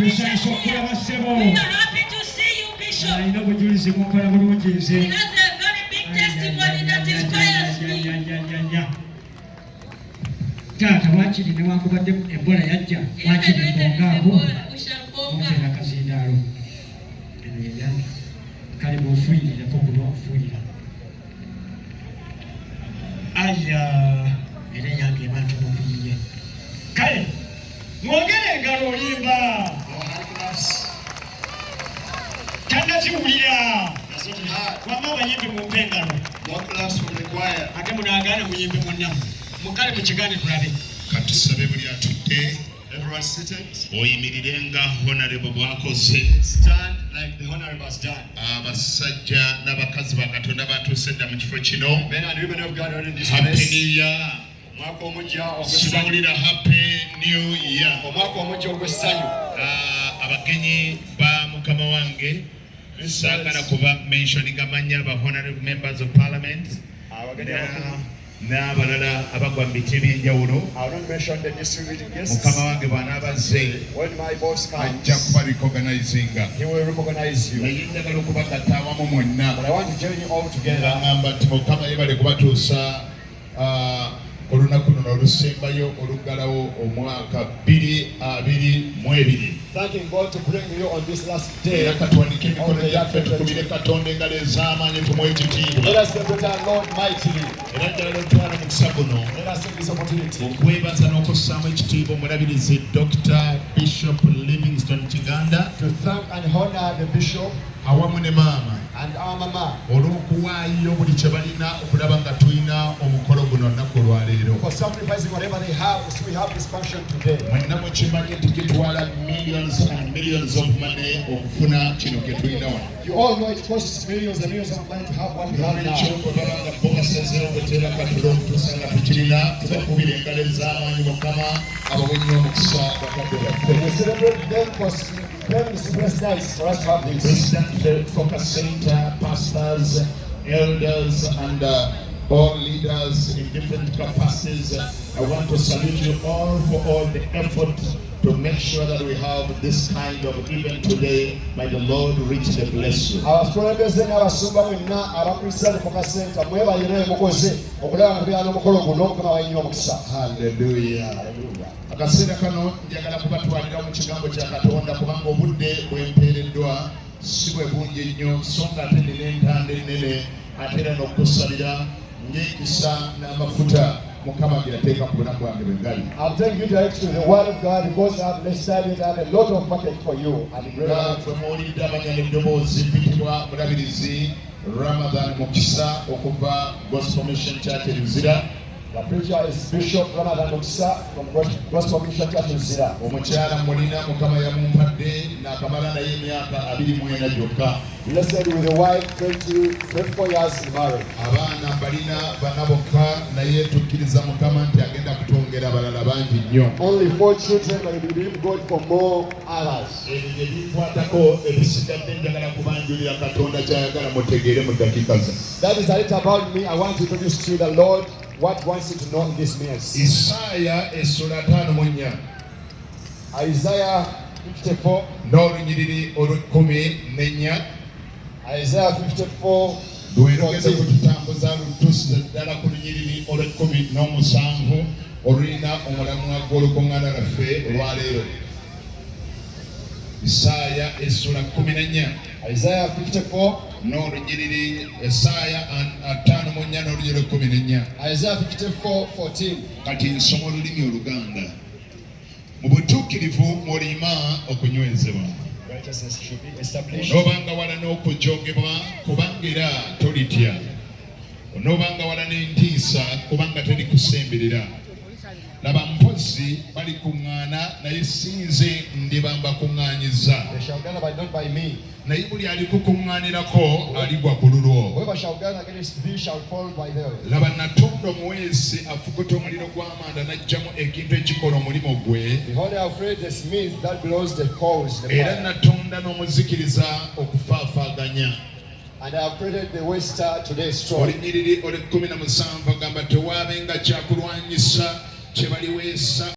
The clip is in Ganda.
We are happy to see you, Bishop. He has a very big testimony that inspires me. Tata wakiri newankubadde Ebola yajja wakiri bongaako otera kazindaalo kale bw'ofuyirirako kuno okufuuyira aya era yange bantu mukuyiye kale mwogere engalo olimba tannakiwulira wama abayimbi mumpe engalo ate munaagaana muyimbi munnamu mukale mukigane tulabe katusabe buli atudde. Everyone seated. Oyimirire nga honorable bwakoze. Stand like the honorable has done. Abasajja n'abakazi ba Katonda batuuse dda mu kifo kino. Men and women of God are in this Happy place. New Year. Mwaka omujja ogw'essanyu. Sibawulira Happy New Year. Omwaka omujja ogw'essanyu. Abagenyi ba mukama wange saagala kuba mentioning amanya ba honorable members of parliament n'abalala abagwa mu biti ebyenjawulo. Mukama wange bw'anaabazze ajja kuba recognizinga. Naye njagala okubagatta awamu mwenna ng'agamba nti Mukama yeebale kubatuusa olunaku luno olusembayo oluggalawo omwaka 2022. Thanking God to bring you on this last day. Era katwandike emikono gyaffe tukubire Katonda engalo ez'amaanyi tumuwe ekitiibwa. Let us celebrate our Lord mightily. Era njagala otwala mukisa guno Let us take this opportunity okwebaza n'okussaamu ekitiibwa omulabirizi Dr. Bishop Livingstone Kiganda to thank and honor the bishop awamu ne maama and our mama olw'okuwaayo buli kye balina okulaba nga tulina omukolo guno nnaku olwaleero. for sacrificing whatever they have so we have this function today. Mwenna mukimanyi nti kitwala millions and millions of money okufuna kino kye tulina wano. You all know it costs millions and millions of money to have what we have now. Ekyo bwe baba nga bo basazeewo bweteera katulo okutuusa nga tukirina tubakubira engalo ez'amaanyi Mukama abawe nnyo omukisa bakadde baffe. We celebrate them for them is blessed nice for us to have this. President, Focus Center, pastors, elders, and all leaders in different capacities. I want to salute you all for all the effort to make sure that we have this kind of event today. May the Lord richly bless you. Abakulembeze n'abasumba mwenna abakristiyani mu kasenta mwebalire mukoze okulaba nga tulina omukolo guno Mukama wayinywa omukisa. Hallelujah. Akaseera kano njagala kubatwalira mu kigambo kya Katonda kubanga obudde bwempeereddwa si bwe bungi nnyo so nga ate nina entanda ennene ate era n'okusalira ng'ekisa n'amafuta Mukama gyateeka ku bulamu bwange bwe ngali. I'm taking you direct to the word of God because I have less time and I have a lot of package for you. Nga ffe muwulidde amanya n'eddoboozi mpitibwa mulabirizi Ramadan Mukisa okuva Gospel Mission Church Luzira. The preacher is Bishop Ramadan Mukisa from Gospel Mission Church Luzira. Omukyala mulina Mukama yamumpadde n'akamala naye emyaka 24 gyokka. Blessed with a wife, 24 years in marriage. Abaana balina bana bokka naye tukkiriza Mukama nti agenda kutwongera abalala bangi nnyo. Only 4 children, but we believe God for more others. Ebyo ebikwatako ebisigadde njagala kubanjulira Katonda ky'ayagala mutegeere mu ddakiika ze. That is a little about me. I want to introduce to you the Lord what wants you to know in this means. Isaaya essula 54 Isaiah 54. n'olunyiriri olw'14. Isaiah 54. Lw'erogeze kututambuza lutuusize ddala ku lunyiriri olw'17 olulina omulamwa gw'olukuŋŋaana lwaffe olwaleero. Isaaya essula 14. Isaiah 54. n'olunyiriri Isaaya 54 n'olunyiriri 14. Isaiah 54:14. Kati nsoma olulimi Oluganda. Mu butuukirivu mulima okunywezebwa. Righteousness should be established. Onoobanga wala n'okujogebwa kubanga era tolitya. Onoobanga wala n'entiisa kubanga teri kusemberera. Laba mpozzi balikuŋŋaana naye si nze ndiba mbakuŋŋaanyiza. They shall gather, but not by me. Naye buli alikukuŋŋaanirako aligwa ku lulwo. Whoever shall gather against thee shall fall by them. Laba natonda omuweesi afukuta omuliro gw'amanda n'aggyamu ekintu ekikola omulimu gwe. Behold, I have created the smith that blows the coals, the Era fire. natonda n'omuzikiriza okufaafaaganya. And I have created the waster to destroy. Olunyiriri olw'17 agamba tewaabenga kyakulwanyisa kye baliweesa